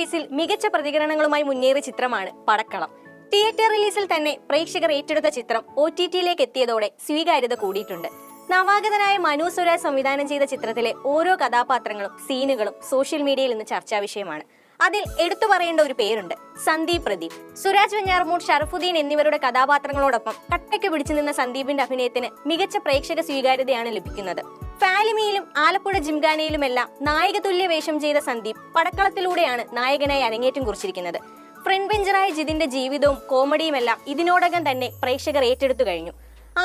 ഓഫീസിൽ മികച്ച പ്രതികരണങ്ങളുമായി മുന്നേറിയ ചിത്രമാണ് പടക്കളം. തിയേറ്റർ റിലീസിൽ തന്നെ പ്രേക്ഷകർ ഏറ്റെടുത്ത ചിത്രം OTT-യിലേക്ക് എത്തിയതോടെ സ്വീകാര്യത കൂടിയിട്ടുണ്ട്. നവാഗതനായ മനു സുരാജ് സംവിധാനം ചെയ്ത ചിത്രത്തിലെ ഓരോ കഥാപാത്രങ്ങളും സീനുകളും സോഷ്യൽ മീഡിയയിൽ ഇന്ന് ചർച്ചാ വിഷയമാണ്. അതിൽ എടുത്തു പറയേണ്ട ഒരു പേരുണ്ട്, സന്ദീപ് പ്രദീപ്. സുരാജ് വെഞ്ഞാറമൂട്, ഷറഫുദ്ദീൻ എന്നിവരുടെ കഥാപാത്രങ്ങളോടൊപ്പം കട്ടയ്ക്ക് പിടിച്ചു നിന്ന സന്ദീപിന്റെ അഭിനയത്തിന് മികച്ച പ്രേക്ഷക സ്വീകാര്യതയാണ് ലഭിക്കുന്നത്. ഫാലിമിയിലും ആലപ്പുഴ ജിംഖാനയിലുമെല്ലാം നായകതുല്യ വേഷം ചെയ്ത സന്ദീപ് പടക്കളത്തിലൂടെയാണ് നായകനായി അരങ്ങേറ്റം കുറിച്ചിരിക്കുന്നത്. ഫ്രണ്ട് ബെഞ്ചറായ ജിതിന്റെ ജീവിതവും കോമഡിയുമെല്ലാം ഇതിനോടകം തന്നെ പ്രേക്ഷകർ ഏറ്റെടുത്തു കഴിഞ്ഞു.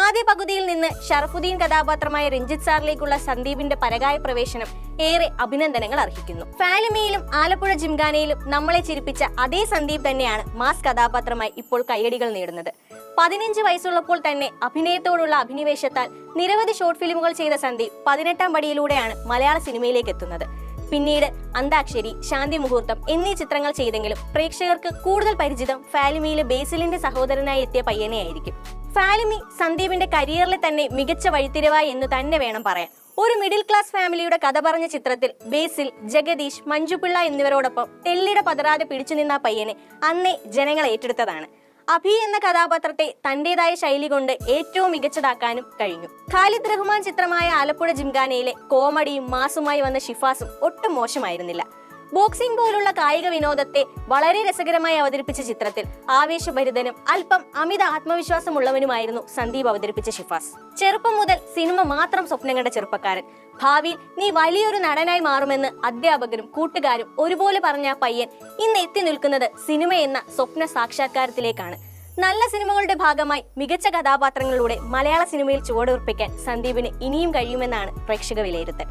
ആദ്യ പകുതിയിൽ നിന്ന് ഷറഫുദ്ദീൻ കഥാപാത്രമായ രഞ്ജിത്ത് സാറിലേക്കുള്ള സന്ദീപിന്റെ പരകായ പ്രവേശനം ഏറെ അഭിനന്ദനങ്ങൾ അർഹിക്കുന്നു. ഫാലിമിയിലും ആലപ്പുഴ ജിംഖാനയിലും നമ്മളെ ചിരിപ്പിച്ച അതേ സന്ദീപ് തന്നെയാണ് മാസ് കഥാപാത്രമായി ഇപ്പോൾ കയ്യടികൾ നേടുന്നത്. 15 വയസ്സുള്ളപ്പോൾ തന്നെ അഭിനയത്തോടുള്ള അഭിനിവേശത്താൽ നിരവധി ഷോർട്ട് ഫിലിമുകൾ ചെയ്ത സന്ദീപ് 18ാം പടിയിലൂടെയാണ് മലയാള സിനിമയിലേക്ക് എത്തുന്നത്. പിന്നീട് അന്താക്ഷരി, ശാന്തി മുഹൂർത്തം എന്നീ ചിത്രങ്ങൾ ചെയ്തെങ്കിലും പ്രേക്ഷകർക്ക് കൂടുതൽ പരിചിതം ഫാലിമിയിലെ ബേസിലിന്റെ സഹോദരനായി എത്തിയ പയ്യനെയായിരിക്കും. ഫാലിമി സന്ദീപിന്റെ കരിയറിലെ തന്നെ മികച്ച വഴിത്തിരിവായി എന്ന് തന്നെ വേണം പറയാൻ. ഒരു മിഡിൽ ക്ലാസ് ഫാമിലിയുടെ കഥ പറഞ്ഞ ചിത്രത്തിൽ ബേസിൽ, ജഗദീഷ്, മഞ്ജുപിള്ള എന്നിവരോടൊപ്പം തെല്ലിട പതറാതെ പിടിച്ചുനിന്ന പയ്യനെ അന്നേ ജനങ്ങൾ ഏറ്റെടുത്തതാണ്. അഭി എന്ന കഥാപാത്രത്തെ തന്റേതായ ശൈലി കൊണ്ട് ഏറ്റവും മികച്ചതാക്കാനും കഴിഞ്ഞു. ഖാലിദ് റഹ്മാൻ ചിത്രമായ ആലപ്പുഴ ജിംഖാനയിലെ കോമഡിയും മാസുമായി വന്ന ഷിഫാസും ഒട്ടും മോശമായിരുന്നില്ല. ബോക്സിംഗ് പോലുള്ള കായിക വിനോദത്തെ വളരെ രസകരമായി അവതരിപ്പിച്ച ചിത്രത്തിൽ ആവേശഭരിതനും അല്പം അമിത ആത്മവിശ്വാസമുള്ളവനുമായിരുന്നു സന്ദീപ് അവതരിപ്പിച്ച ഷിഫാസ്. ചെറുപ്പം മുതൽ സിനിമ മാത്രം സ്വപ്നം കണ്ട ചെറുപ്പക്കാരൻ ഭാവിയിൽ നീ വലിയൊരു നടനായി മാറുമെന്ന് അധ്യാപകരും കൂട്ടുകാരും ഒരുപോലെ പറഞ്ഞ പയ്യൻ ഇന്ന് എത്തി നിൽക്കുന്നത് സിനിമ എന്ന സ്വപ്ന സാക്ഷാത്കാരത്തിലേക്കാണ്. നല്ല സിനിമകളുടെ ഭാഗമായി മികച്ച കഥാപാത്രങ്ങളിലൂടെ മലയാള സിനിമയിൽ ചുവടുറപ്പിക്കാൻ സന്ദീപിന് ഇനിയും കഴിയുമെന്നാണ് പ്രേക്ഷക വിലയിരുത്തൽ.